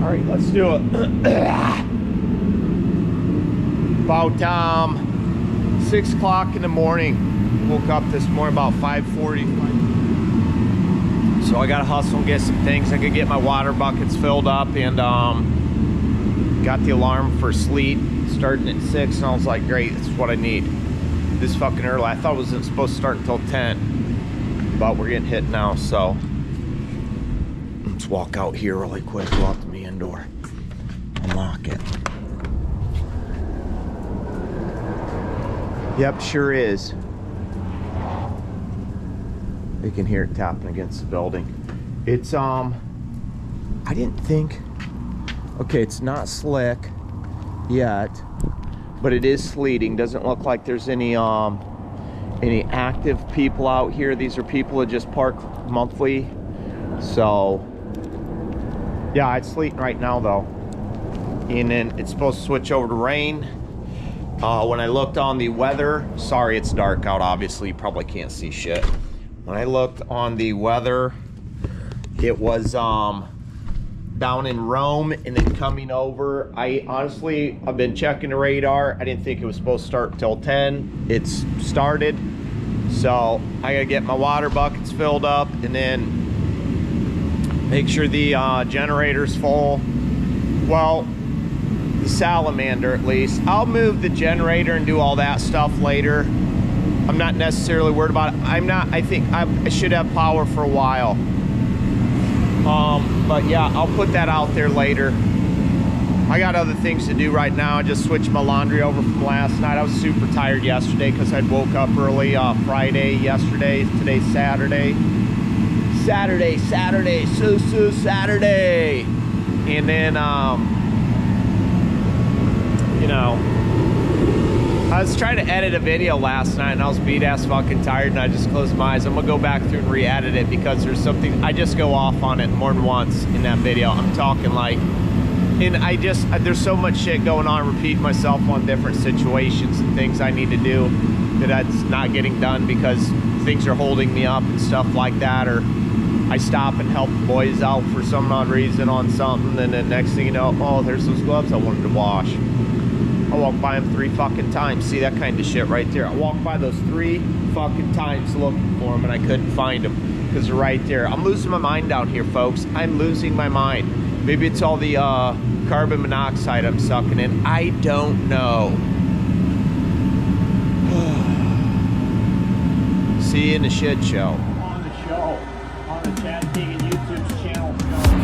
All right, let's do it. About 6 o'clock in the morning. Woke up this morning about 5:40. So I gotta hustle and get some things. I could get my water buckets filled up, and got the alarm for sleet starting at 6, and I was like, great, that's what I need. This fucking early. I thought it wasn't supposed to start until 10, but we're getting hit now, so let's walk out here really quick, go out the main door, unlock it. Yep, sure is. You can hear it tapping against the building. It's I didn't think, okay, it's not slick yet, but it is sleeting. Doesn't look like there's any active people out here. These are people that just park monthly. So yeah, it's sleeting right now though, and then it's supposed to switch over to rain. When I looked on the weather, sorry it's dark out, obviously you probably can't see shit. When I looked on the weather, it was down in Rome and then coming over. I've been checking the radar. I didn't think it was supposed to start till 10. It's started. So I gotta get my water buckets filled up and then make sure the generator's full. Well, the salamander at least. I'll move the generator and do all that stuff later. I'm not necessarily worried about it. I think I should have power for a while. But yeah, I'll put that out there later. I got other things to do right now. I just switched my laundry over from last night. I was super tired yesterday because I'd woke up early Friday yesterday. Today's Saturday. Saturday. So Saturday. And then, you know, I was trying to edit a video last night and I was beat ass fucking tired, and I just closed my eyes. I'm gonna go back through and re-edit it because there's something, I just go off on it more than once in that video. I'm talking like, and there's so much shit going on, repeating myself on different situations and things I need to do that's not getting done because things are holding me up and stuff like that, or I stop and help the boys out for some odd reason on something, and then next thing you know, oh, there's those gloves I wanted to wash. I walked by them 3 fucking times. See, that kind of shit right there. I walked by those 3 fucking times looking for them and I couldn't find them because they're right there. I'm losing my mind down here, folks. I'm losing my mind. Maybe it's all the carbon monoxide I'm sucking in. I don't know. See you in the shit show. On the show. On the Chad Diggin' YouTube channel show.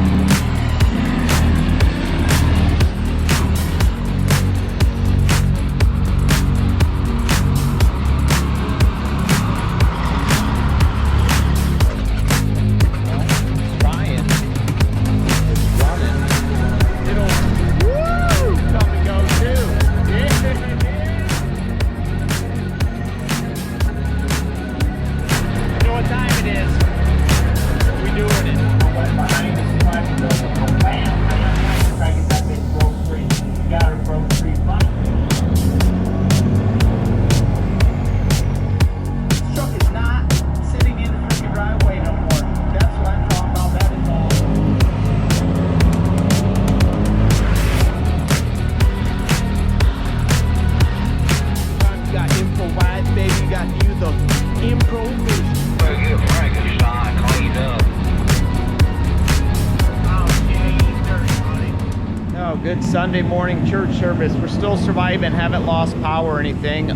Good Sunday morning church service. We're still surviving, haven't lost power or anything.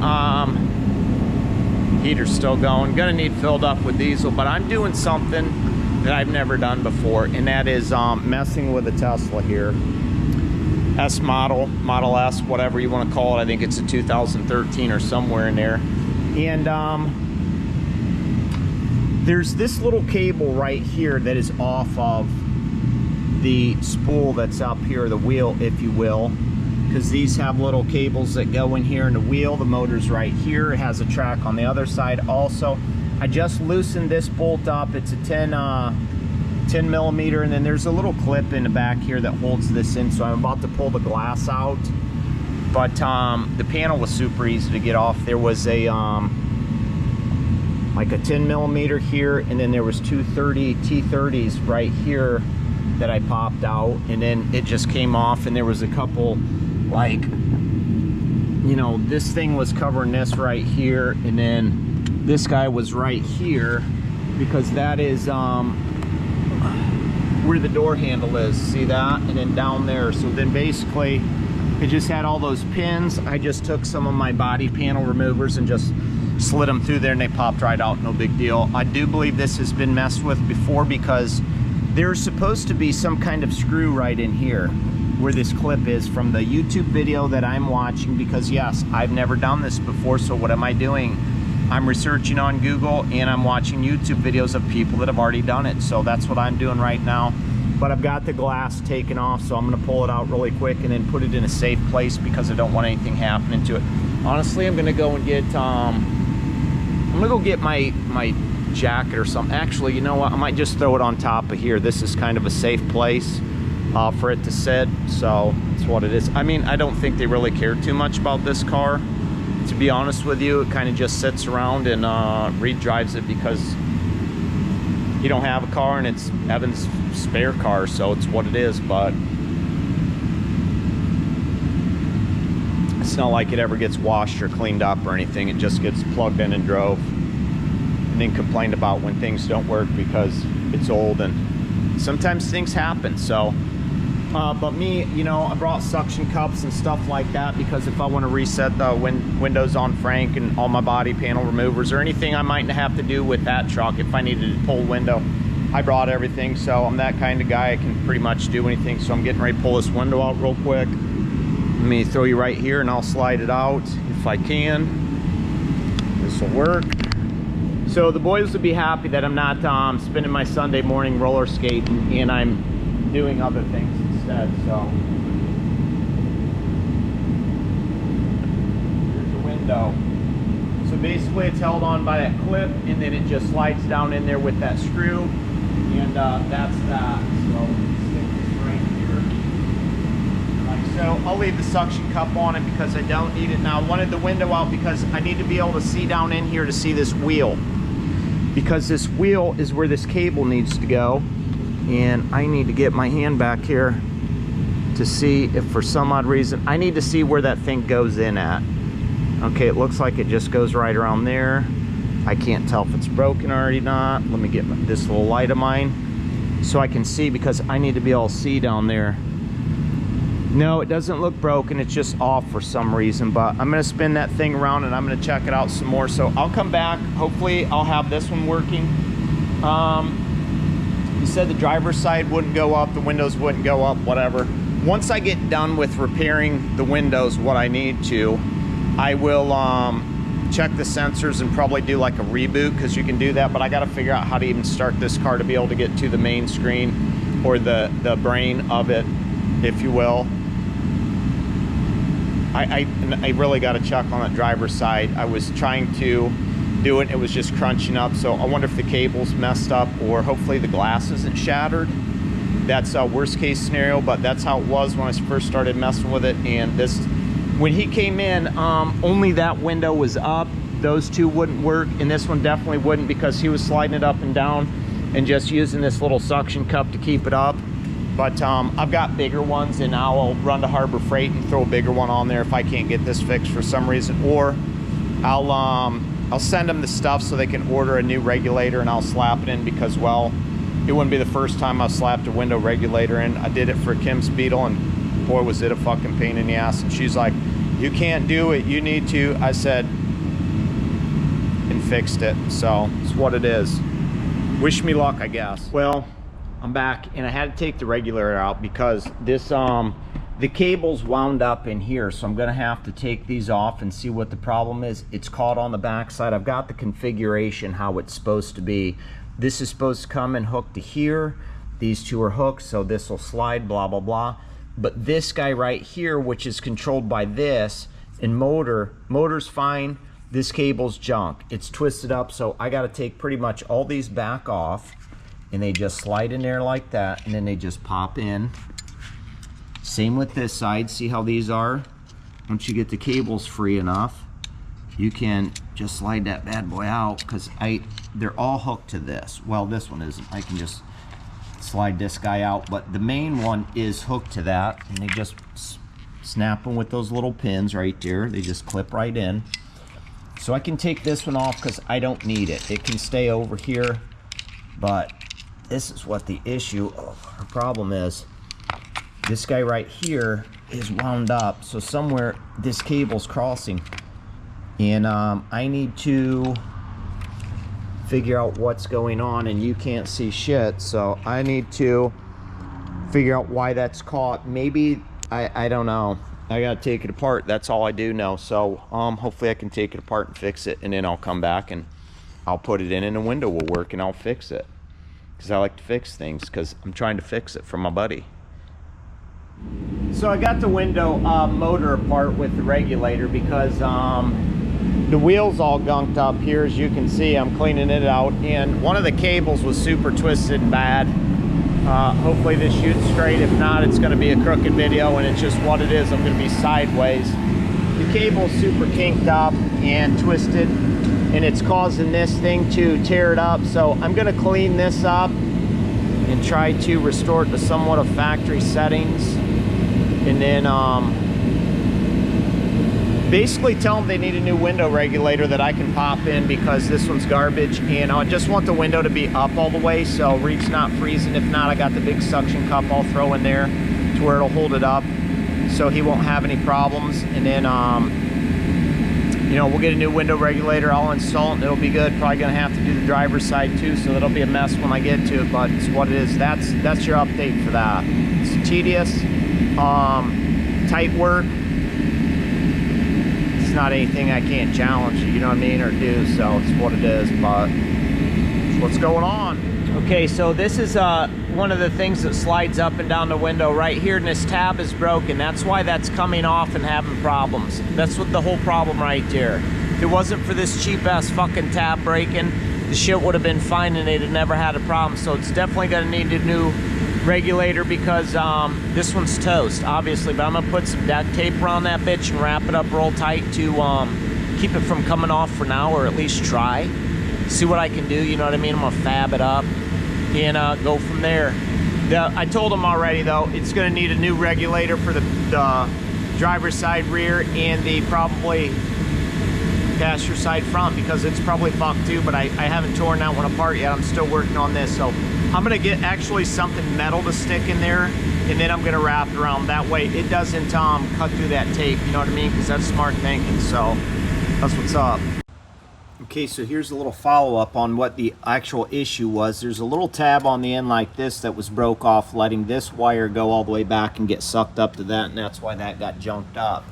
Heater's still going. Gonna need filled up with diesel, but I'm doing something that I've never done before, and that is messing with a Tesla here. S model, Model S, whatever you want to call it. I think it's a 2013 or somewhere in there. And there's this little cable right here that is off of the spool that's up here, the wheel, if you will, because these have little cables that go in here in the wheel. The motor's right here. It has a track on the other side also. I just loosened this bolt up. It's a 10 millimeter, and then there's a little clip in the back here that holds this in, so I'm about to pull the glass out. But the panel was super easy to get off. There was a like a 10 millimeter here, and then there was two T30s right here that I popped out, and then it just came off, and there was a couple, like, you know, this thing was covering this right here, and then this guy was right here, because that is where the door handle is. See that? And then down there. So then basically it just had all those pins. I just took some of my body panel removers and just slid them through there, and they popped right out. No big deal. I do believe this has been messed with before, because there's supposed to be some kind of screw right in here where this clip is from the YouTube video that I'm watching, because yes, I've never done this before. So what am I doing? I'm researching on Google, and I'm watching YouTube videos of people that have already done it. So that's what I'm doing right now. But I've got the glass taken off, so I'm gonna pull it out really quick and then put it in a safe place, because I don't want anything happening to it. Honestly, I'm gonna go and get my jacket or something. Actually, you know what? I might just throw it on top of here. This is kind of a safe place for it to sit, so that's what it is. I mean, I don't think they really care too much about this car, to be honest with you. It kind of just sits around, and Reed drives it because he don't have a car, and it's Evan's spare car, so it's what it is. But it's not like it ever gets washed or cleaned up or anything. It just gets plugged in and drove, and then complained about when things don't work because it's old, and sometimes things happen. So but me, you know, I brought suction cups and stuff like that, because if I want to reset the windows on Frank and all my body panel removers or anything I might have to do with that truck, if I needed to pull a window, I brought everything. So I'm that kind of guy. I can pretty much do anything. So I'm getting ready to pull this window out real quick. Let me throw you right here, and I'll slide it out if I can. This will work. So the boys would be happy that I'm not spending my Sunday morning roller skating, and I'm doing other things instead. So here's the window. So basically it's held on by that clip, and then it just slides down in there with that screw, and that's that. So stick this right here. Like so. I'll leave the suction cup on it because I don't need it now. I wanted the window out because I need to be able to see down in here to see this wheel, because this wheel is where this cable needs to go, and I need to get my hand back here to see if for some odd reason I need to see where that thing goes in at. Okay, it looks like it just goes right around there. I can't tell if it's broken already or not. Let me get this little light of mine so I can see, because I need to be able to see down there. No, it doesn't look broken. It's just off for some reason, but I'm gonna spin that thing around and I'm gonna check it out some more. So I'll come back. Hopefully I'll have this one working. He said the driver's side wouldn't go up, the windows wouldn't go up, whatever. Once I get done with repairing the windows, what I need to, I will check the sensors and probably do like a reboot, because you can do that, but I got to figure out how to even start this car to be able to get to the main screen, or the brain of it, if you will. I really got to check on that driver's side. I was trying to do it, it was just crunching up, so I wonder if the cable's messed up, or hopefully the glass isn't shattered. That's a worst case scenario, but that's how it was when I first started messing with it. And this, when he came in, only that window was up. Those two wouldn't work, and this one definitely wouldn't, because he was sliding it up and down and just using this little suction cup to keep it up. But I've got bigger ones, and I'll run to Harbor Freight and throw a bigger one on there if I can't get this fixed for some reason, or I'll send them the stuff so they can order a new regulator, and I'll slap it in, because, well, it wouldn't be the first time I've slapped a window regulator in. I did it for Kim's Beetle, and boy, was it a fucking pain in the ass. And she's like, you can't do it, you need to. I said, and fixed it. So it's what it is. Wish me luck, I guess. Well, I'm back, and I had to take the regulator out because this the cable's wound up in here, so I'm gonna have to take these off and see what the problem is. It's caught on the back side. I've got the configuration how it's supposed to be. This is supposed to come and hook to here. These two are hooked, so this will slide, blah blah blah. But this guy right here, which is controlled by this and motor's fine. This cable's junk. It's twisted up, so I got to take pretty much all these back off, and they just slide in there like that, and then they just pop in. Same with this side. See how these are? Once you get the cables free enough, you can just slide that bad boy out, because they're all hooked to this. Well, this one isn't. I can just slide this guy out, but the main one is hooked to that, and they just snap them with those little pins right there. They just clip right in. So I can take this one off because I don't need it. It can stay over here, but this is what the issue or problem is. This guy right here is wound up, so somewhere this cable's crossing, and I need to figure out what's going on, and you can't see shit, so I need to figure out why that's caught. Maybe I don't know. I gotta take it apart. That's all I do know. So hopefully I can take it apart and fix it, and then I'll come back and I'll put it in, and the window will work, and I'll fix it, because I like to fix things, because I'm trying to fix it for my buddy. So I got the window motor apart with the regulator, because the wheel's all gunked up here. As you can see, I'm cleaning it out, and one of the cables was super twisted and bad. Hopefully this shoots straight. If not, it's going to be a crooked video, and it's just what it is. I'm going to be sideways. The cable's super kinked up and twisted, and it's causing this thing to tear it up. So I'm going to clean this up and try to restore it to somewhat of factory settings, and then basically tell them they need a new window regulator that I can pop in, because this one's garbage, and I just want the window to be up all the way so Reed's not freezing. If not, I got the big suction cup I'll throw in there to where it'll hold it up so he won't have any problems. And then you know, we'll get a new window regulator. I'll install it and it'll be good. Probably gonna have to do the driver's side too, so that'll be a mess when I get to it, but it's what it is. That's your update for that. It's tedious, tight work. It's not anything I can't challenge, you know what I mean, or do, so it's what it is, but it's what's going on. Okay, so this is one of the things that slides up and down the window right here, and this tab is broken. That's why that's coming off and having problems. That's what the whole problem right there. If it wasn't for this cheap ass fucking tab breaking, the shit would have been fine and they'd have never had a problem. So it's definitely gonna need a new regulator, because this one's toast, obviously, but I'm gonna put some duct tape around that bitch and wrap it up real tight to keep it from coming off for now, or at least try. See what I can do, you know what I mean? I'm gonna fab it up and go from there. I told them already though, it's gonna need a new regulator for the driver's side rear and the probably passenger side front, because it's probably fucked too, but I haven't torn that one apart yet. I'm still working on this, so I'm gonna get actually something metal to stick in there, and then I'm gonna wrap it around. That way it doesn't cut through that tape, you know what I mean? Because that's smart thinking, so that's what's up. Okay, so here's a little follow-up on what the actual issue was. There's a little tab on the end like this that was broke off, letting this wire go all the way back and get sucked up to that, and that's why that got junked up.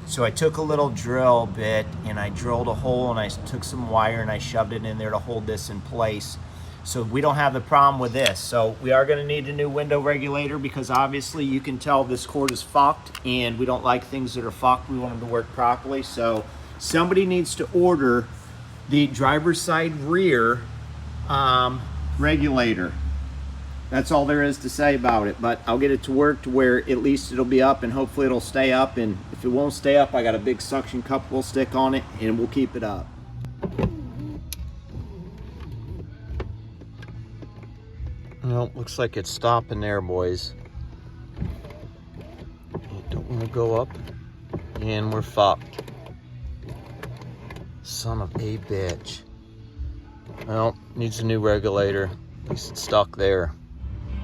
So I took a little drill bit and I drilled a hole, and I took some wire and I shoved it in there to hold this in place, so we don't have the problem with this. So we are going to need a new window regulator, because obviously you can tell this cord is fucked, and we don't like things that are fucked. We want them to work properly. So somebody needs to order the driver's side rear regulator. That's all there is to say about it, but I'll get it to work to where at least it'll be up, and hopefully it'll stay up. And if it won't stay up, I got a big suction cup we'll stick on it and we'll keep it up. Well, looks like it's stopping there, boys. Don't want to go up, and we're fucked. Son of a bitch. Well, needs a new regulator. At least it's stuck there.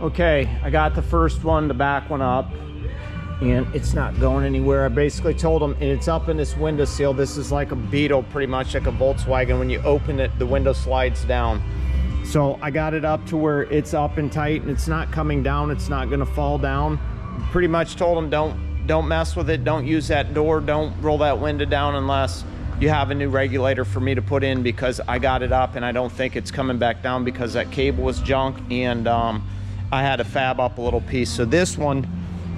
Okay, I got the first one, the back one up, and it's not going anywhere. I basically told them, and it's up in this window sill. This is like a Beetle, pretty much like a Volkswagen. When you open it, the window slides down. So I got it up to where it's up and tight, and it's not coming down. It's not gonna fall down. Pretty much told them, don't mess with it. Don't use that door. Don't roll that window down unless you have a new regulator for me to put in, because I got it up and I don't think it's coming back down, because that cable was junk, and I had to fab up a little piece. So this one,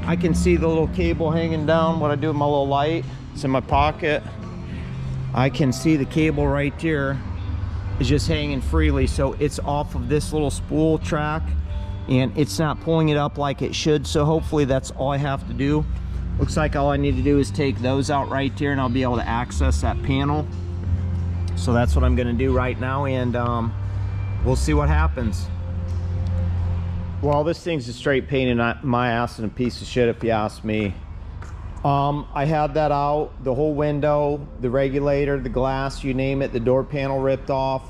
I can see the little cable hanging down. What I do with my little light, it's in my pocket. I can see the cable right there is just hanging freely. So it's off of this little spool track, and it's not pulling it up like it should. So hopefully that's all I have to do. Looks like all I need to do is take those out right there, and I'll be able to access that panel. So that's what I'm gonna do right now, and we'll see what happens. Well, this thing's a straight pain in my ass and a piece of shit if you ask me. I had that out, the whole window, the regulator, the glass, you name it, the door panel ripped off.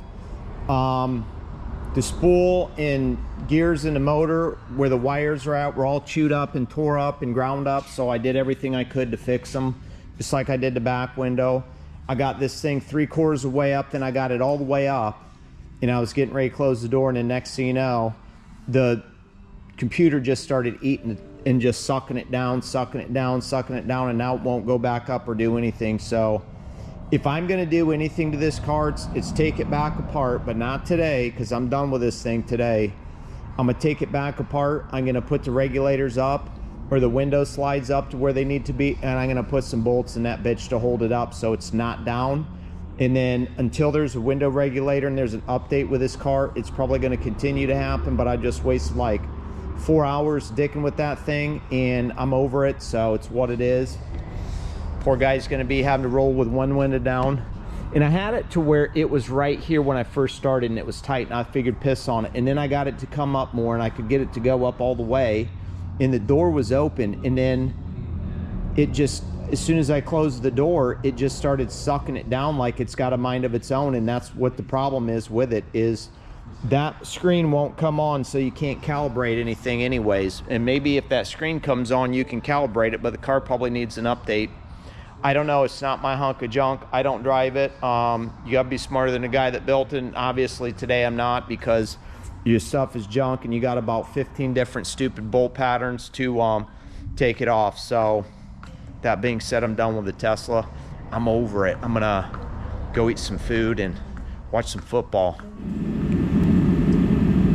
The spool and gears in the motor where the wires are at were all chewed up and tore up and ground up, so I did everything I could to fix them, just like I did the back window. I got this thing 3/4 of the way up, then I got it all the way up, and I was getting ready to close the door, and the next thing you know, the computer just started eating it and just sucking it down, and now it won't go back up or do anything. So if I'm gonna do anything to this car, it's take it back apart, but not today, because I'm done with this thing today. I'm gonna take it back apart. I'm gonna put the regulators up, or the window slides up to where they need to be, and I'm gonna put some bolts in that bitch to hold it up so it's not down. And then until there's a window regulator and there's an update with this car, it's probably gonna continue to happen, but I just wasted like 4 hours dicking with that thing, and I'm over it, so it's what it is. Poor guy's gonna be having to roll with one window down. And I had it to where it was right here when I first started, and it was tight, and I figured piss on it. And then I got it to come up more, and I could get it to go up all the way, and the door was open, and then it just, as soon as I closed the door, it just started sucking it down like it's got a mind of its own. And that's what the problem is with it, is that screen won't come on, so you can't calibrate anything anyways. And maybe if that screen comes on, you can calibrate it, but the car probably needs an update. I don't know, it's not my hunk of junk. I don't drive it. You gotta be smarter than the guy that built it, and obviously today I'm not, because your stuff is junk and you got about 15 different stupid bolt patterns to take it off. So that being said, I'm done with the Tesla. I'm over it. I'm gonna go eat some food and watch some football.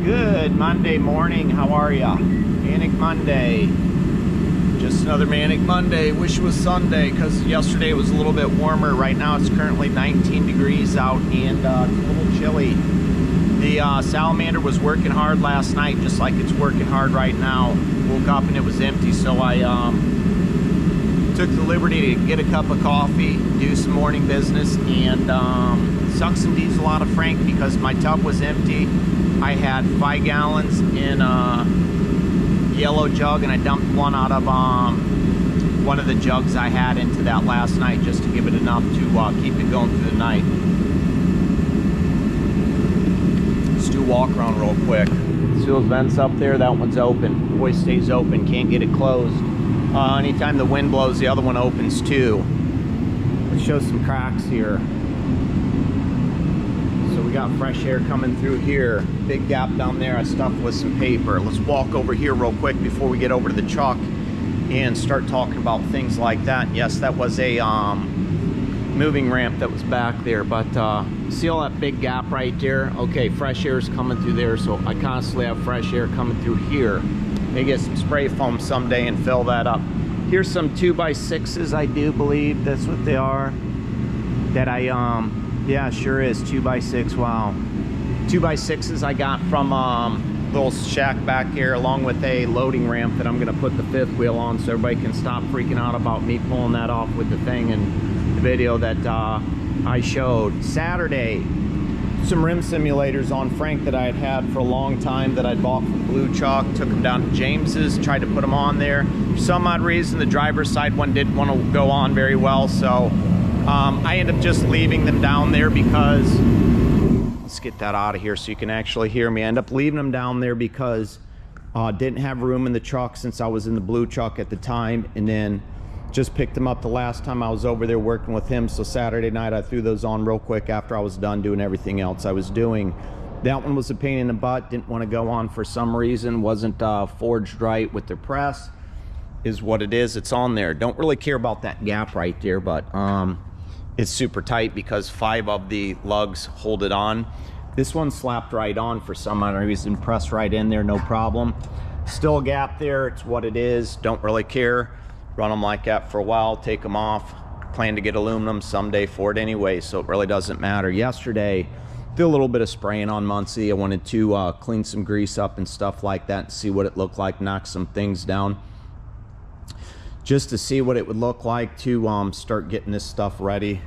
Good Monday morning, how are ya? Manic Monday. Just another manic Monday. Wish it was Sunday, because yesterday it was a little bit warmer. Right now it's currently 19 degrees out, and a little chilly. The salamander was working hard last night, just like it's working hard right now. Woke up and it was empty, so I took the liberty to get a cup of coffee, do some morning business, and suck some diesel out of Frank, because my tub was empty. I had 5 gallons in a yellow jug, and I dumped one out of one of the jugs I had into that last night, just to give it enough to keep it going through the night. Let's do a walk around real quick. See those vents up there? That one's open. Always stays open, can't get it closed. Anytime the wind blows, the other one opens too. Let's show some cracks here. So we got fresh air coming through here. Big gap down there I stuffed with some paper. Let's walk over here real quick before we get over to the truck and start talking about things like that. Yes, that was a moving ramp that was back there, but see all that big gap right there? Okay, fresh air is coming through there, so I constantly have fresh air coming through here. Maybe get some spray foam someday and fill that up. Here's some 2x6s, I do believe that's what they are. That I yeah, sure is 2x6. Wow, 2x6s I got from little shack back here, along with a loading ramp that I'm gonna put the 5th wheel on, so everybody can stop freaking out about me pulling that off with the thing and the video that I showed. Saturday, some rim simulators on Frank that I had had for a long time that I'd bought from Blue Chalk. Took them down to James's, tried to put them on there. For some odd reason, the driver's side one didn't want to go on very well, so I ended up just leaving them down there because, let's get that out of here so you can actually hear me. I ended up leaving them down there because didn't have room in the truck since I was in the Blue Truck at the time, and then just picked them up the last time I was over there working with him. So Saturday night I threw those on real quick after I was done doing everything else I was doing. That one was a pain in the butt, didn't want to go on for some reason, wasn't forged right with the press, is what it is. It's on there. Don't really care about that gap right there, but it's super tight because 5 of the lugs hold it on. This one slapped right on for some odd reason, pressed right in there, no problem. Still a gap there, it's what it is. Don't really care. Run them like that for a while, take them off. Plan to get aluminum someday for it anyway, so it really doesn't matter. Yesterday, did a little bit of spraying on Muncie. I wanted to clean some grease up and stuff like that and see what it looked like, knock some things down, just to see what it would look like to start getting this stuff ready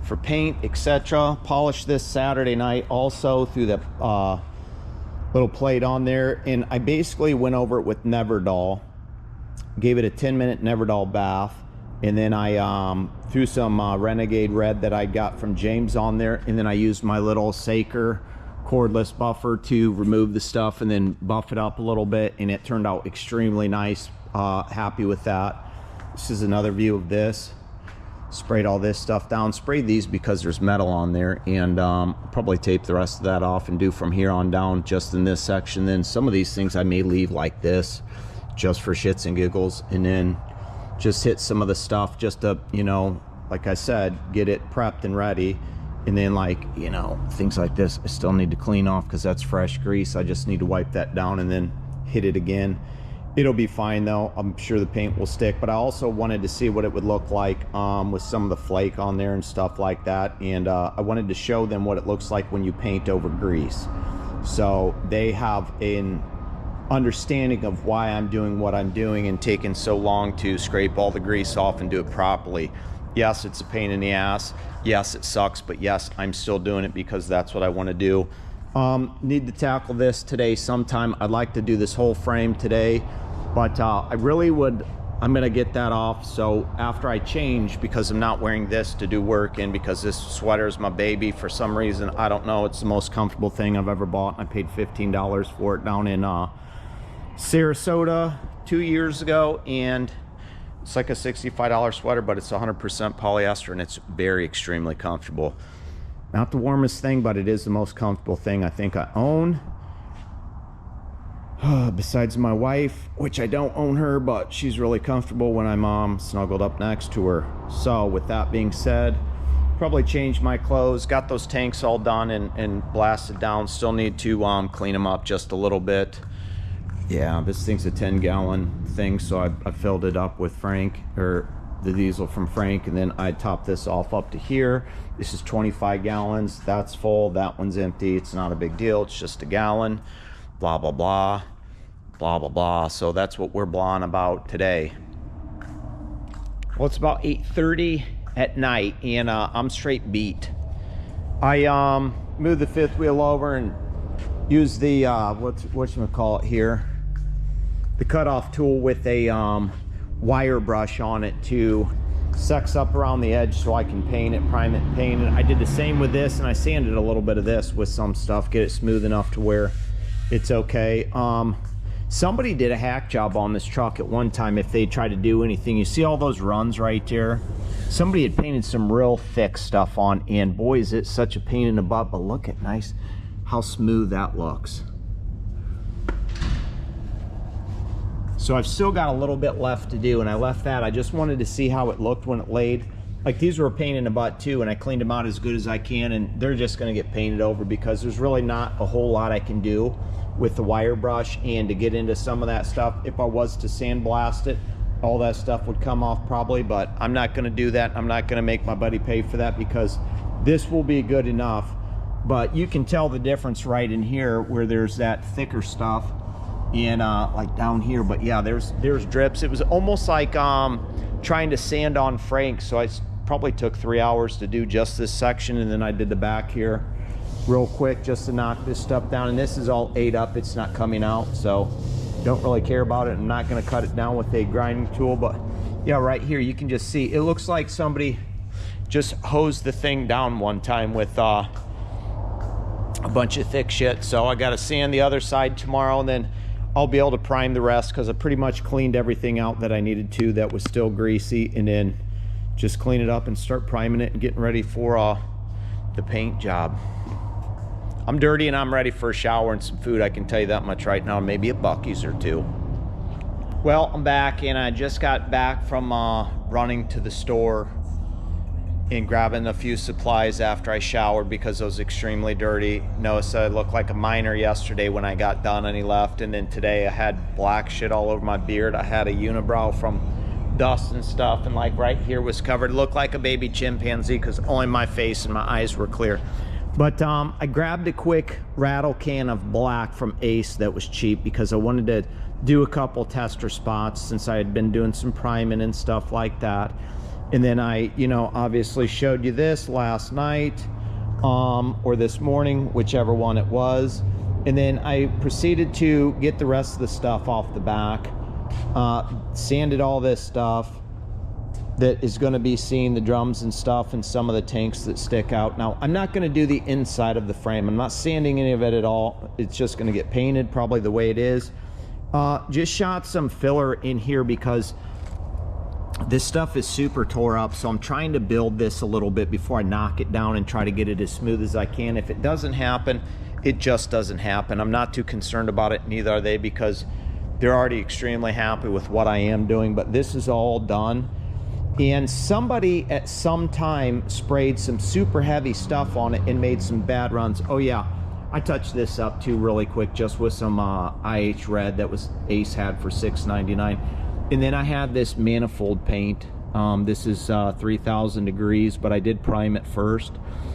for paint, etc. Polish this Saturday night also through the little plate on there, and I basically went over it with Neverdol, gave it a 10-minute Neverdol bath, and then I threw some Renegade Red that I got from James on there, and then I used my little Saker cordless buffer to remove the stuff and then buff it up a little bit, and it turned out extremely nice. Happy with that. This is another view of this. Sprayed all this stuff down. Sprayed these because there's metal on there, and probably tape the rest of that off and do from here on down just in this section. Then some of these things I may leave like this just for shits and giggles, and then just hit some of the stuff just to, you know, like I said, get it prepped and ready. And then, like, you know, things like this I still need to clean off because that's fresh grease. I just need to wipe that down and then hit it again. It'll be fine though. I'm sure the paint will stick, but I also wanted to see what it would look like with some of the flake on there and stuff like that. And I wanted to show them what it looks like when you paint over grease, so they have an understanding of why I'm doing what I'm doing and taking so long to scrape all the grease off and do it properly. Yes, it's a pain in the ass. Yes, it sucks, but yes, I'm still doing it because that's what I want to do. Need to tackle this today sometime. I'd like to do this whole frame today, but I really would, I'm gonna get that off. So after I change, because I'm not wearing this to do work in, because this sweater is my baby for some reason, I don't know, it's the most comfortable thing I've ever bought. I paid $15 for it down in Sarasota 2 years ago, and it's like a $65 sweater, but it's 100% polyester, and it's very extremely comfortable. Not the warmest thing, but it is the most comfortable thing I think I own. Besides my wife, which I don't own her, but she's really comfortable when I'm snuggled up next to her. So with that being said, probably change my clothes. Got those tanks all done and blasted down. Still need to clean them up just a little bit. Yeah, this thing's a 10-gallon thing, so I filled it up with Frank, or the diesel from Frank, and then I topped this off up to here. This is 25 gallons. That's full. That one's empty. It's not a big deal. It's just a gallon. Blah, blah, blah. Blah, blah, blah. So that's what we're blahing about today. Well, it's about 8:30 at night, and I'm straight beat. I moved the fifth wheel over and used the, whatchamacallit here, the cutoff tool with a wire brush on it to sex up around the edge so I can paint it, prime it, and paint it. I did the same with this, and I sanded a little bit of this with some stuff, get it smooth enough to where it's okay. Somebody did a hack job on this truck at one time if they tried to do anything. You see all those runs right there? Somebody had painted some real thick stuff on, and boy, is it such a pain in the butt, but look at nice how smooth that looks. So I've still got a little bit left to do, and I left that. I just wanted to see how it looked when it laid. Like, these were a pain in the butt too, and I cleaned them out as good as I can, and they're just gonna get painted over because there's really not a whole lot I can do with the wire brush. And to get into some of that stuff, if I was to sandblast it, all that stuff would come off probably, but I'm not gonna do that. I'm not gonna make my buddy pay for that because this will be good enough. But you can tell the difference right in here where there's that thicker stuff and like down here. But yeah, there's drips. It was almost like trying to sand on Frank, so I probably took 3 hours to do just this section, and then I did the back here real quick just to knock this stuff down. And this is all ate up, it's not coming out, so don't really care about it. I'm not going to cut it down with a grinding tool, but yeah, right here you can just see it looks like somebody just hosed the thing down one time with a bunch of thick shit. So I got to sand the other side tomorrow, and then I'll be able to prime the rest because I pretty much cleaned everything out that I needed to that was still greasy, and then just clean it up and start priming it and getting ready for the paint job. I'm dirty and I'm ready for a shower and some food, I can tell you that much right now, maybe a Buc-ee's or two. Well, I'm back, and I just got back from running to the store and grabbing a few supplies after I showered because I was extremely dirty. Noticed I looked like a miner yesterday when I got done and he left, and then today I had black shit all over my beard. I had a unibrow from dust and stuff, and like right here was covered. It looked like a baby chimpanzee because only my face and my eyes were clear. But I grabbed a quick rattle can of black from Ace that was cheap because I wanted to do a couple tester spots since I had been doing some priming and stuff like that. And then I, you know, obviously showed you this last night or this morning, whichever one it was. And then I proceeded to get the rest of the stuff off the back, sanded all this stuff that is going to be seeing the drums and stuff and some of the tanks that stick out. Now, I'm not going to do the inside of the frame. I'm not sanding any of it at all. It's just going to get painted probably the way it is. Just shot some filler in here because this stuff is super tore up, so I'm trying to build this a little bit before I knock it down and try to get it as smooth as I can. If it doesn't happen, it just doesn't happen. I'm not too concerned about it, neither are they, because they're already extremely happy with what I am doing. But this is all done, and somebody at some time sprayed some super heavy stuff on it and made some bad runs. Oh yeah, I touched this up too really quick just with some IH red that was Ace had for $6.99. And then I had this manifold paint. This is 3,000 degrees, but I did prime it first.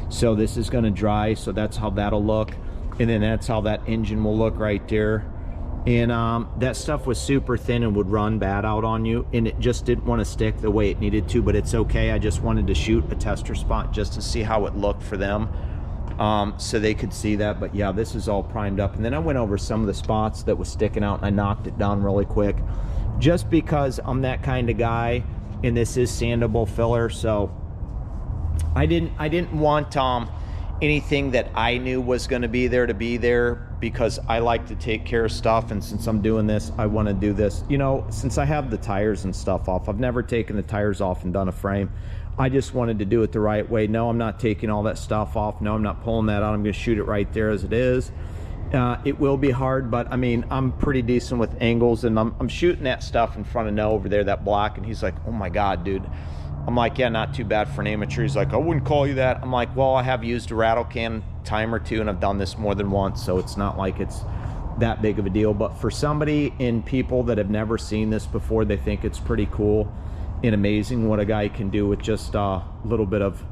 So this is gonna dry, so that's how that'll look. And then that's how that engine will look right there. And that stuff was super thin and would run bad out on you, and it just didn't want to stick the way it needed to, but it's okay. I just wanted to shoot a tester spot just to see how it looked for them, so they could see that. But yeah, this is all primed up. And then I went over some of the spots that was sticking out and I knocked it down really quick, just because I'm that kind of guy, and this is sandable filler. So I didn't want anything that I knew was going to be there, because I like to take care of stuff, and since I'm doing this, I want to do this. You know, since I have the tires and stuff off, I've never taken the tires off and done a frame. I just wanted to do it the right way. No, I'm not taking all that stuff off. No, I'm not pulling that out. I'm going to shoot it right there as it is. It will be hard, but I mean, I'm pretty decent with angles, and I'm shooting that stuff in front of Noah over there, that block, and he's like, oh my God, dude. I'm like, yeah, not too bad for an amateur. He's like, I wouldn't call you that. I'm like, well, I have used a rattle can time or two, and I've done this more than once, so it's not like it's that big of a deal. But for somebody and people that have never seen this before, they think it's pretty cool and amazing what a guy can do with just a little bit of,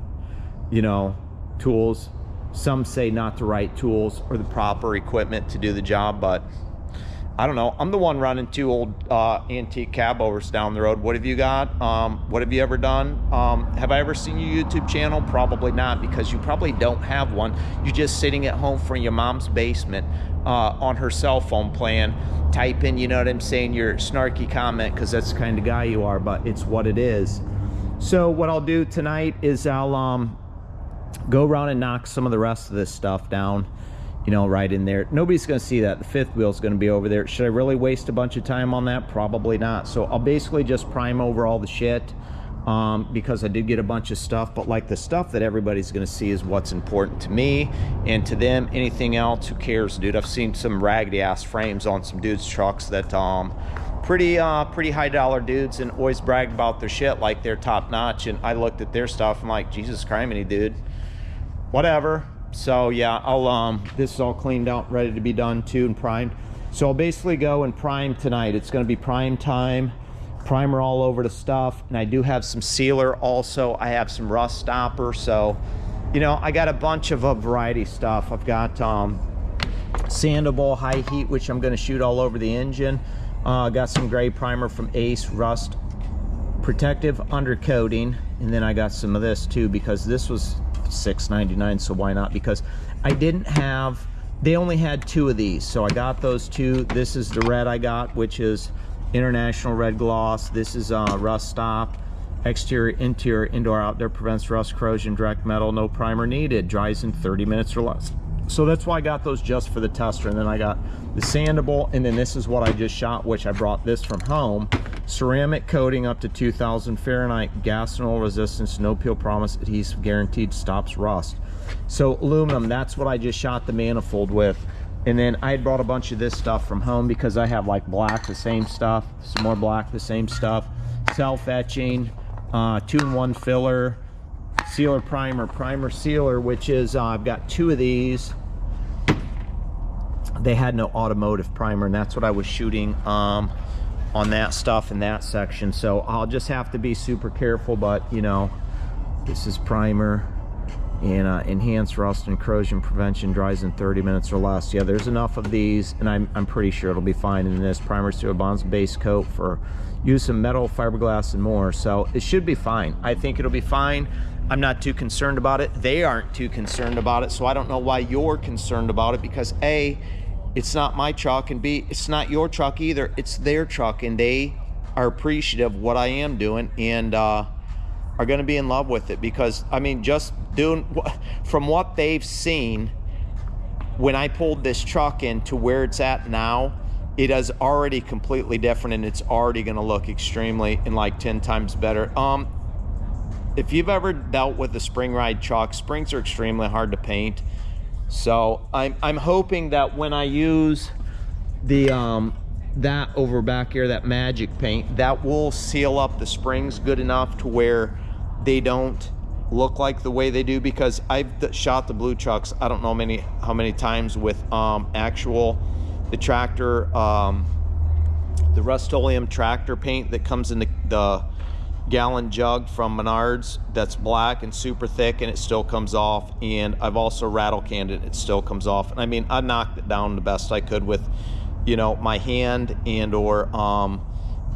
you know, tools. Some say not the right tools or the proper equipment to do the job, but I don't know. I'm the one running 2 old antique cab overs down the road. What have you got? What have you ever done? Have I ever seen your YouTube channel? Probably not, because you probably don't have one. You're just sitting at home from your mom's basement on her cell phone playing, typing, you know what I'm saying, your snarky comment, because that's the kind of guy you are, but it's what it is. So what I'll do tonight is I'll go around and knock some of the rest of this stuff down, you know, right in there. Nobody's going to see that. The 5th wheel is going to be over there. Should I really waste a bunch of time on that? Probably not. So I'll basically just prime over all the shit, because I did get a bunch of stuff, but like the stuff that everybody's going to see is what's important to me, and to them, anything else, who cares, dude? I've seen some raggedy ass frames on some dudes' trucks that pretty high dollar dudes, and always brag about their shit like they're top notch, and I looked at their stuff, I'm like, Jesus criminy, dude, whatever. So yeah, I'll this is all cleaned out, ready to be done too, and primed. So I'll basically go and prime tonight. It's going to be prime time, primer all over the stuff, and I do have some sealer also. I have some rust stopper, so you know, I got a bunch of a variety stuff. I've got sandable high heat, which I'm going to shoot all over the engine. Got some gray primer from Ace, rust protective undercoating, and then I got some of this too, because this was $6.99, so why not? Because I didn't have, they only had 2 of these, so I got those 2. This is the red I got, which is International Red Gloss. This is Rust Stop, exterior, interior, indoor, outdoor, prevents rust, corrosion, direct metal, no primer needed, dries in 30 minutes or less. So that's why I got those just for the tester. And then I got the sandable, and then this is what I just shot, which I brought this from home. Ceramic coating up to 2000 Fahrenheit, gas and oil resistance, no peel promise, adhesive guaranteed, stops rust. So aluminum, that's what I just shot the manifold with. And then I had brought a bunch of this stuff from home, because I have like black, the same stuff, some more black, the same stuff, self-etching, 2-in-1 filler, sealer primer, primer sealer, which is I've got 2 of these. They had no automotive primer, and that's what I was shooting on that stuff in that section. So I'll just have to be super careful, but you know, this is primer and enhanced rust and corrosion prevention, dries in 30 minutes or less. Yeah, there's enough of these, and I'm pretty sure it'll be fine. In this primer sealer bonds base coat for use in metal, fiberglass, and more. So it should be fine. I think it'll be fine. I'm not too concerned about it. They aren't too concerned about it, so I don't know why you're concerned about it, because A, it's not my truck, and B, it's not your truck either. It's their truck, and they are appreciative of what I am doing, and are going to be in love with it, because I mean, just doing from what they've seen when I pulled this truck in to where it's at now, it is already completely different, and it's already going to look extremely and like 10 times better. If you've ever dealt with a spring ride truck, springs are extremely hard to paint. So I'm hoping that when I use the that over back here, that magic paint, that will seal up the springs good enough to where they don't look like the way they do, because I've shot the blue trucks I don't know how many times with the tractor, the Rust-Oleum tractor paint that comes in the gallon jug from Menards, that's black and super thick, and it still comes off. And I've also rattle canned it, it still comes off. And I mean, I knocked it down the best I could with, you know, my hand and or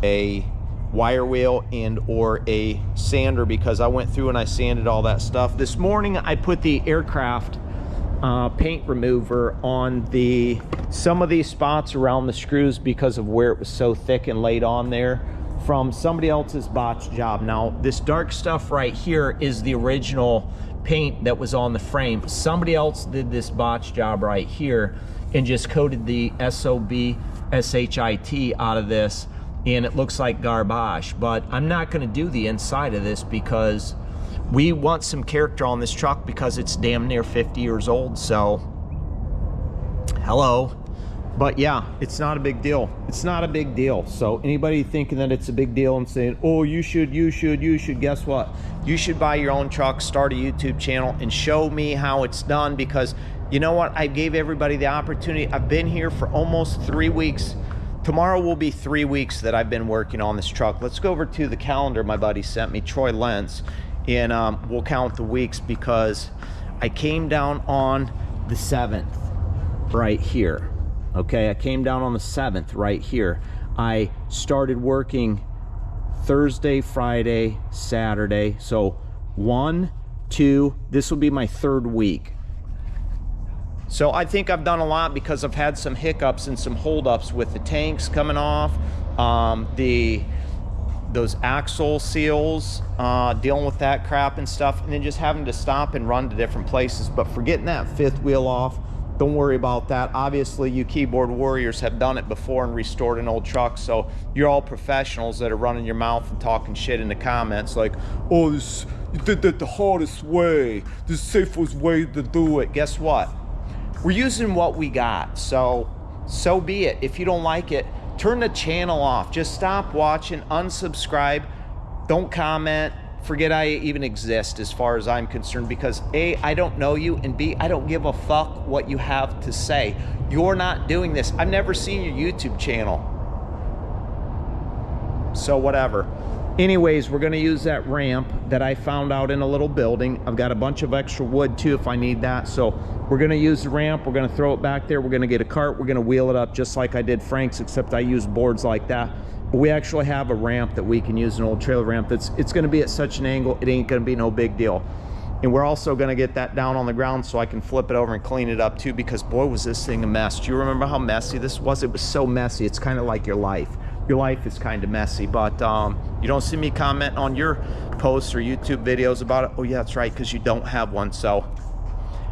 a wire wheel and or a sander, because I went through and I sanded all that stuff. This morning I put the aircraft paint remover on some of these spots around the screws because of where it was so thick and laid on there from somebody else's botch job. Now this dark stuff right here is the original paint that was on the frame. Somebody else did this botch job right here and just coated the SOB SHIT out of this, and it looks like garbage. But I'm not going to do the inside of this because we want some character on this truck, because it's damn near 50 years old. So hello. But yeah, it's not a big deal. It's not a big deal. So anybody thinking that it's a big deal and saying, oh, you should, guess what? You should buy your own truck, start a YouTube channel, and show me how it's done, because you know what? I gave everybody the opportunity. I've been here for almost 3 weeks. Tomorrow will be 3 weeks that I've been working on this truck. Let's go over to the calendar my buddy sent me, Troy Lentz, and we'll count the weeks, because I came down on the 7th right here. Okay, I came down on the 7th right here. I started working Thursday, Friday, Saturday. So 1, 2, this will be my 3rd week. So I think I've done a lot, because I've had some hiccups and some holdups with the tanks coming off, those axle seals, dealing with that crap and stuff, and then just having to stop and run to different places. But for getting that 5th wheel off, don't worry about that. Obviously, you keyboard warriors have done it before and restored an old truck, so you're all professionals that are running your mouth and talking shit in the comments like, oh, this, you did that the hardest way, the safest way to do it. Guess what? We're using what we got, so be it. If you don't like it, turn the channel off. Just stop watching, unsubscribe, don't comment, forget I even exist as far as I'm concerned, because A, I don't know you, and B, I don't give a fuck what you have to say. You're not doing this. I've never seen your YouTube channel. So whatever. Anyways, we're gonna use that ramp that I found out in a little building. I've got a bunch of extra wood too if I need that. So we're gonna use the ramp, we're gonna throw it back there, we're gonna get a cart, we're gonna wheel it up just like I did Frank's, except I used boards like that. But we actually have a ramp that we can use, an old trailer ramp. It's gonna be at such an angle, it ain't gonna be no big deal. And we're also gonna get that down on the ground so I can flip it over and clean it up too, because boy, was this thing a mess. Do you remember how messy this was? It was so messy. It's kind of like your life. Your life is kind of messy, but you don't see me comment on your posts or YouTube videos about it. Oh yeah, that's right, because you don't have one. So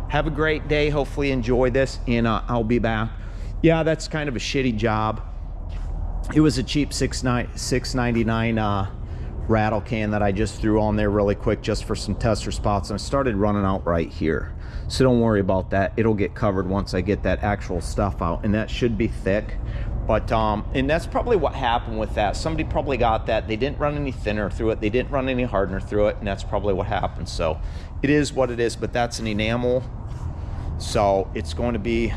have a great day. Hopefully enjoy this, and I'll be back. Yeah, that's kind of a shitty job. It was a cheap $6.99 rattle can that I just threw on there really quick just for some tester spots, and I started running out right here. So don't worry about that. It'll get covered once I get that actual stuff out, and that should be thick. But and that's probably what happened with that. Somebody probably got that. They didn't run any thinner through it. They didn't run any hardener through it, and that's probably what happened. So it is what it is, but that's an enamel. So it's going to be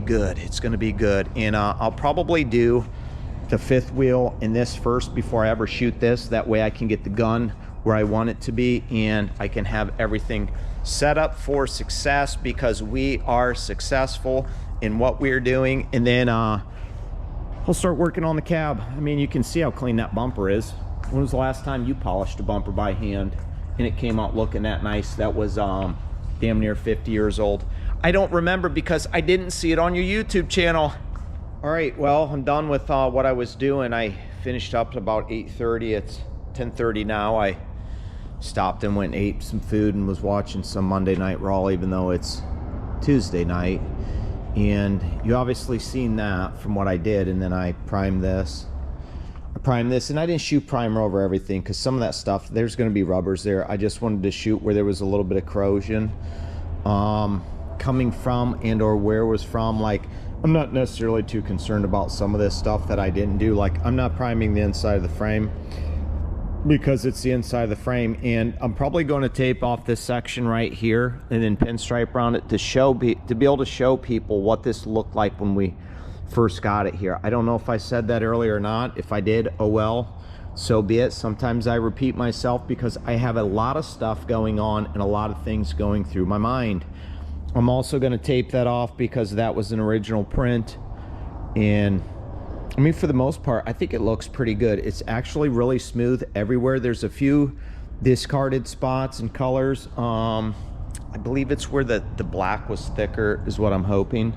good. It's going to be good. And I'll probably do the 5th wheel in this first before I ever shoot this. That way I can get the gun where I want it to be, and I can have everything set up for success, because we are successful in what we're doing. And then I'll start working on the cab. I mean, you can see how clean that bumper is. When was the last time you polished a bumper by hand and it came out looking that nice? That was damn near 50 years old. I don't remember because I didn't see it on your YouTube channel. All right, well, I'm done with what I was doing. I finished up at about 8:30. It's 10:30 now. I stopped and went and ate some food and was watching some Monday Night Raw, even though it's Tuesday night. And you obviously seen that from what I did. And then I primed this. And I didn't shoot primer over everything because some of that stuff, there's going to be rubbers there. I just wanted to shoot where there was a little bit of corrosion coming from and or where it was from. Like, I'm not necessarily too concerned about some of this stuff that I didn't do. Like, I'm not priming the inside of the frame because it's the inside of the frame, and I'm probably going to tape off this section right here and then pinstripe around it to be able to show people what this looked like when we first got it here. I don't know if I said that earlier or not. If I did, oh well, so be it. Sometimes I repeat myself because I have a lot of stuff going on and a lot of things going through my mind. I'm also going to tape that off because that was an original print, and I mean, for the most part, I think it looks pretty good. It's actually really smooth everywhere. There's a few discarded spots and colors. I believe it's where the black was thicker is what I'm hoping.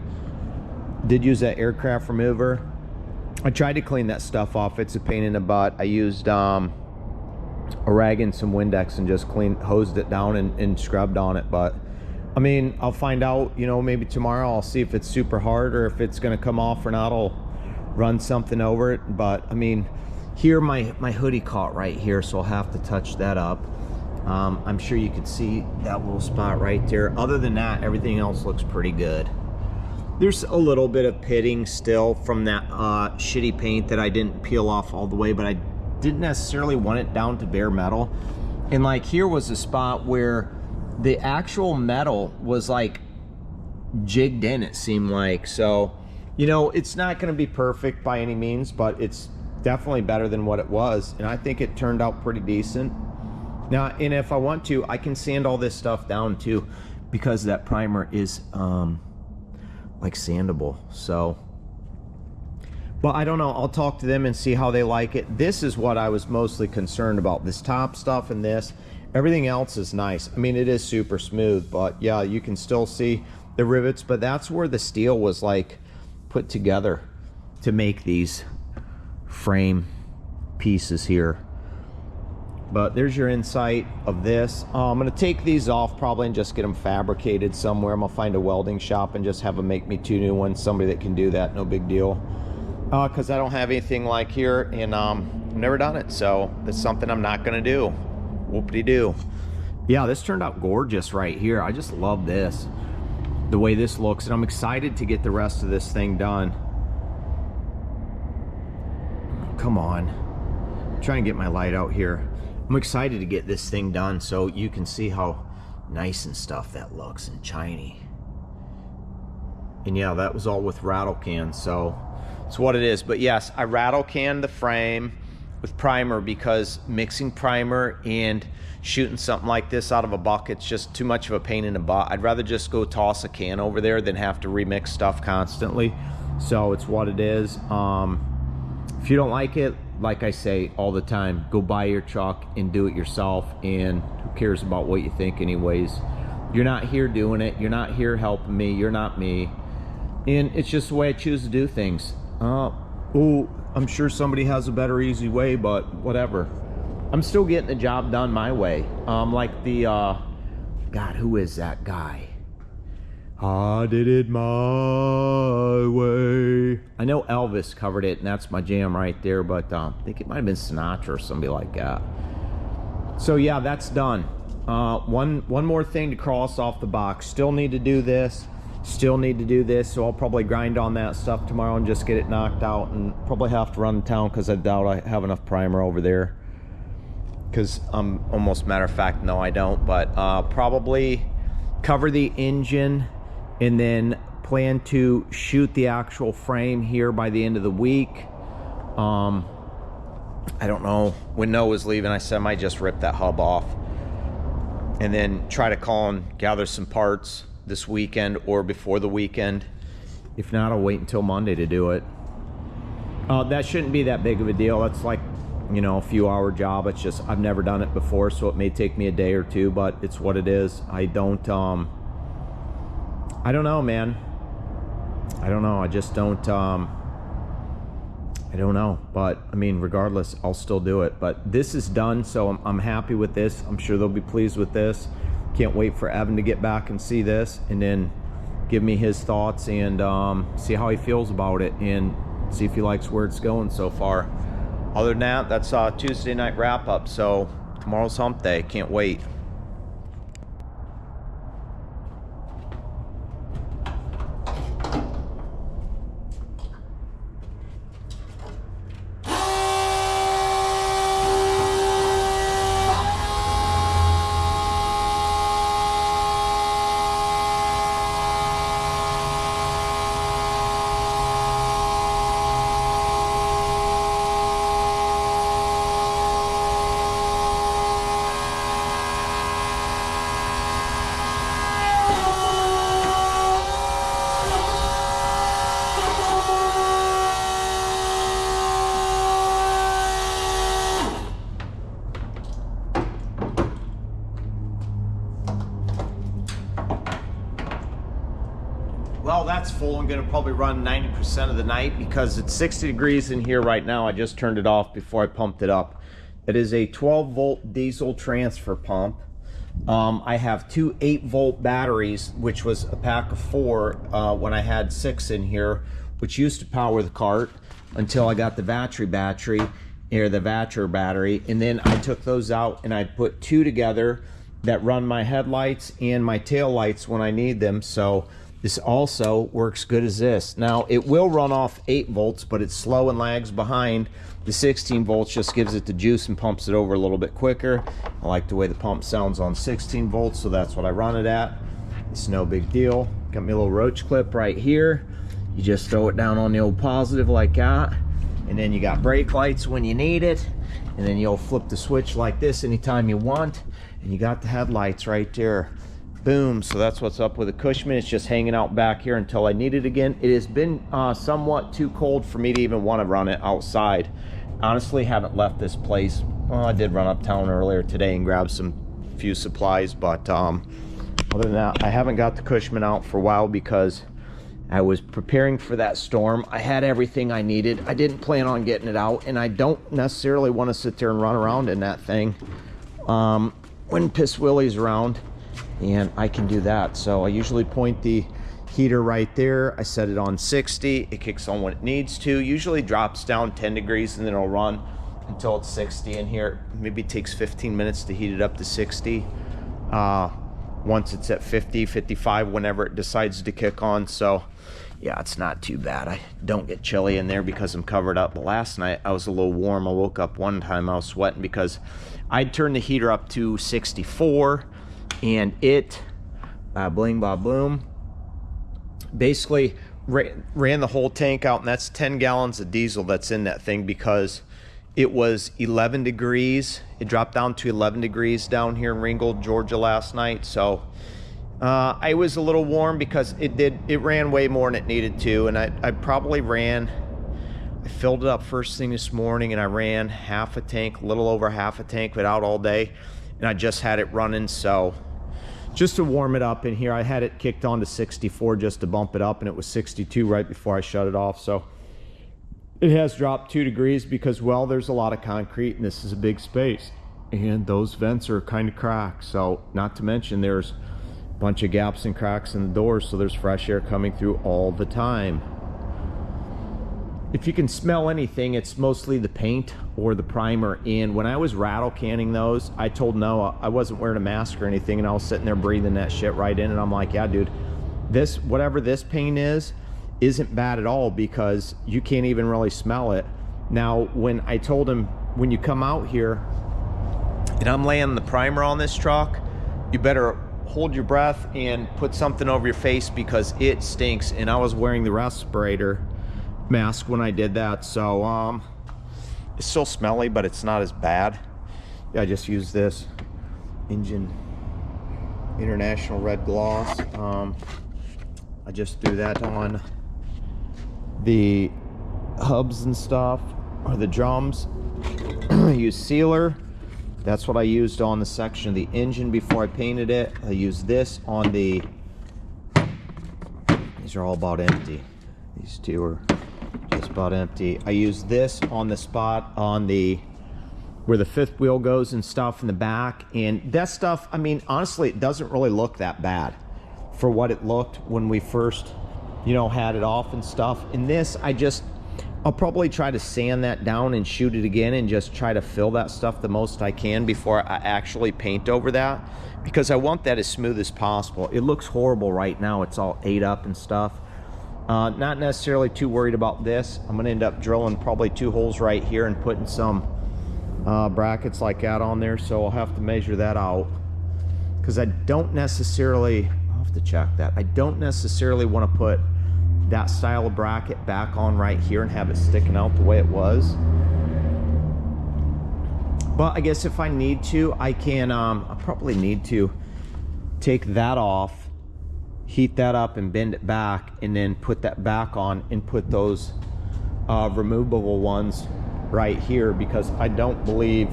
Did use that aircraft remover. I tried to clean that stuff off. It's a pain in the butt. I used a rag and some Windex and just hosed it down and scrubbed on it. But I mean, I'll find out, you know, maybe tomorrow. I'll see if it's super hard or if it's going to come off or not. I'll run something over it. But I mean, here my hoodie caught right here, so I'll have to touch that up. I'm sure you can see that little spot right there. Other than that, everything else looks pretty good. There's a little bit of pitting still from that shitty paint that I didn't peel off all the way, but I didn't necessarily want it down to bare metal. And like here was a spot where the actual metal was like jigged in, it seemed like. So, you know, it's not going to be perfect by any means, but it's definitely better than what it was. And I think it turned out pretty decent. Now, and if I want to, I can sand all this stuff down too, because that primer is like sandable. So, well, I don't know. I'll talk to them and see how they like it. This is what I was mostly concerned about. This top stuff and this. Everything else is nice. I mean, it is super smooth, but yeah, you can still see the rivets, but that's where the steel was like put together to make these frame pieces here. But there's your insight of this. I'm going to take these off probably and just get them fabricated somewhere. I'm going to find a welding shop and just have them make me 2 new ones. Somebody that can do that, no big deal. Because I don't have anything like here, and I've never done it. So that's something I'm not going to do. Whoopity-doo. Yeah, this turned out gorgeous right here. I just love this, the way this looks, and I'm excited to get the rest of this thing done. Come on. I'm trying to get my light out here. I'm excited to get this thing done so you can see how nice and stuff that looks and shiny. And yeah, that was all with rattle cans, so it's what it is. But yes, I rattle canned the frame with primer because mixing primer and shooting something like this out of a bucket's just too much of a pain in the butt. I'd rather just go toss a can over there than have to remix stuff constantly. So it's what it is. If you don't like it, like I say all the time, go buy your truck and do it yourself, and who cares about what you think anyways. You're not here doing it, you're not here helping me, you're not me, and it's just the way I choose to do things. Oh, I'm sure somebody has a better easy way, but whatever. I'm still getting the job done my way. Like the God, who is that guy? I did it my way. I know Elvis covered it, and that's my jam right there, but I think it might have been Sinatra or somebody like that. So yeah, that's done. One more thing to cross off the box. Still need to do this. Still need to do this, so I'll probably grind on that stuff tomorrow and just get it knocked out, and probably have to run to town because I doubt I have enough primer over there. Because almost matter of fact, no I don't, but probably cover the engine and then plan to shoot the actual frame here by the end of the week. I don't know. When Noah was leaving, I said I might just rip that hub off and then try to call and gather some parts this weekend or before the weekend. If not, I'll wait until Monday to do it. That shouldn't be that big of a deal. That's like, you know, a few hour job. It's just I've never done it before, so it may take me a day or two, but it's what it is. I don't I don't know, man. I don't know. I just don't, I don't know. But, I mean, regardless, I'll still do it. But this is done, so I'm happy with this. I'm sure they'll be pleased with this. Can't wait for Evan to get back and see this, and then give me his thoughts and see how he feels about it, and see if he likes where it's going so far. Other than that, that's Tuesday night wrap-up. So tomorrow's hump day. Can't wait. Well, that's full. I'm going to probably run 90% of the night because it's 60 degrees in here right now. I just turned it off before I pumped it up. It is a 12-volt diesel transfer pump. I have two 8-volt batteries, which was a pack of 4 when I had 6 in here, which used to power the cart until I got the Vatra battery, and then I took those out and I put 2 together that run my headlights and my tail lights when I need them. So this also works good as this. Now, it will run off 8 volts, but it's slow and lags behind. The 16 volts just gives it the juice and pumps it over a little bit quicker. I like the way the pump sounds on 16 volts, so that's what I run it at. It's no big deal. Got me a little roach clip right here. You just throw it down on the old positive like that, and then you got brake lights when you need it, and then you'll flip the switch like this anytime you want, and you got the headlights right there. Boom. So that's what's up with the Cushman. It's just hanging out back here until I need it again. It has been somewhat too cold for me to even want to run it outside. Honestly, haven't left this place. Well, I did run uptown earlier today and grab some few supplies, but other than that, I haven't got the Cushman out for a while because I was preparing for that storm. I had everything I needed. I didn't plan on getting it out, and I don't necessarily want to sit there and run around in that thing when Piss Willie's around. And I can do that. So I usually point the heater right there. I set it on 60. It kicks on when it needs to. Usually drops down 10 degrees and then it'll run until it's 60 in here. Maybe it takes 15 minutes to heat it up to 60. Once it's at 50, 55, whenever it decides to kick on. So yeah, it's not too bad. I don't get chilly in there because I'm covered up. But last night I was a little warm. I woke up one time, I was sweating because I'd turned the heater up to 64. And it, bling, blah, boom, basically ran the whole tank out, and that's 10 gallons of diesel that's in that thing because it was 11 degrees. It dropped down to 11 degrees down here in Ringgold, Georgia last night. So I was a little warm because it ran way more than it needed to, and I probably ran, I filled it up first thing this morning, and I ran half a tank, a little over half a tank, but out all day, and I just had it running. So just to warm it up in here, I had it kicked on to 64 just to bump it up, and it was 62 right before I shut it off. So it has dropped 2 degrees because, well, there's a lot of concrete and this is a big space, and those vents are kind of cracked. So not to mention there's a bunch of gaps and cracks in the doors, so there's fresh air coming through all the time. If you can smell anything, it's mostly the paint or the primer. And when I was rattle canning those, I told Noah I wasn't wearing a mask or anything, and I was sitting there breathing that shit right in, and I'm like, yeah, dude, this, whatever this paint is, isn't bad at all because you can't even really smell it. Now, when I told him, when you come out here and I'm laying the primer on this truck, you better hold your breath and put something over your face because it stinks. And I was wearing the respirator mask when I did that, so it's still smelly, but it's not as bad. Yeah, I just used this Engine International Red Gloss. I just threw that on the hubs and stuff, or the drums. I used sealer. That's what I used on the section of the engine before I painted it. I used this on the these are all about empty. These two are just about empty. I use this on the spot on the where the fifth wheel goes and stuff in the back, and that stuff, I mean, honestly, it doesn't really look that bad for what it looked when we first, you know, had it off and stuff. In this, I'll probably try to sand that down and shoot it again and just try to fill that stuff the most I can before I actually paint over that, because I want that as smooth as possible. It looks horrible right now. It's all ate up and stuff. Not necessarily too worried about this. I'm gonna end up drilling probably 2 holes right here and putting some brackets like that on there, so I'll have to measure that out, because I don't necessarily, I'll have to check that. I don't necessarily want to put that style of bracket back on right here and have it sticking out the way it was. But I guess if I need to, I can, I probably need to take that off, heat that up and bend it back, and then put that back on and put those removable ones right here, because I don't believe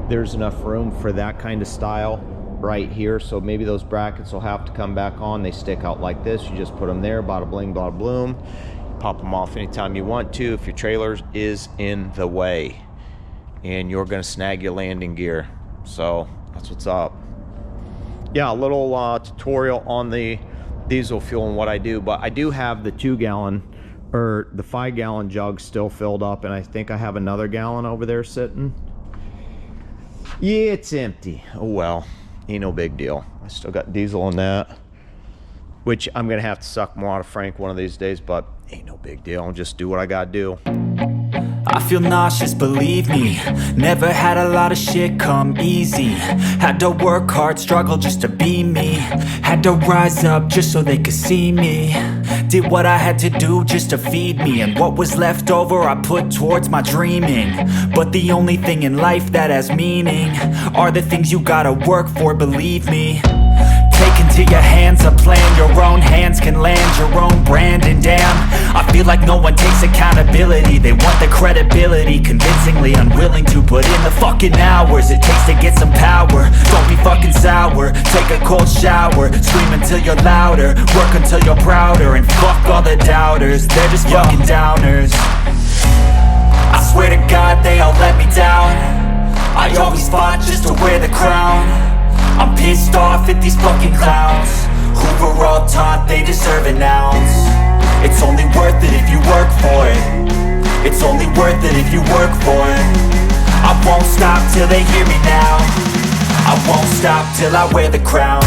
there's enough room for that kind of style right here. So maybe those brackets will have to come back on. They stick out like this. You just put them there, bada bling, bada bloom. Pop them off anytime you want to if your trailer is in the way and you're going to snag your landing gear. So that's what's up. Yeah, a little tutorial on the diesel fuel and what I do, but I do have the 2-gallon or the 5-gallon jug still filled up, and I think I have another gallon over there sitting. Yeah, it's empty. Oh well, ain't no big deal. I still got diesel in that, which I'm gonna have to suck more out of Frank one of these days, but ain't no big deal. I'll just do what I gotta do. I feel nauseous, believe me. Never had a lot of shit come easy. Had to work hard, struggle just to be me. Had to rise up just so they could see me. Did what I had to do just to feed me, and what was left over I put towards my dreaming. But the only thing in life that has meaning are the things you gotta work for, believe me. Take into your hands a plan, your own hands can land your own brand. And damn, I feel like no one takes accountability. They want the credibility, convincingly unwilling to put in the fucking hours it takes to get some power. Don't be fucking sour, take a cold shower, scream until you're louder, work until you're prouder, and fuck all the doubters, they're just fucking downers. I swear to God they all let me down. I always fought just to wear the crown. I'm pissed off at these fucking clowns who were all taught they deserve an ounce. It's only worth it if you work for it. It's only worth it if you work for it. I won't stop till they hear me now. I won't stop till I wear the crown.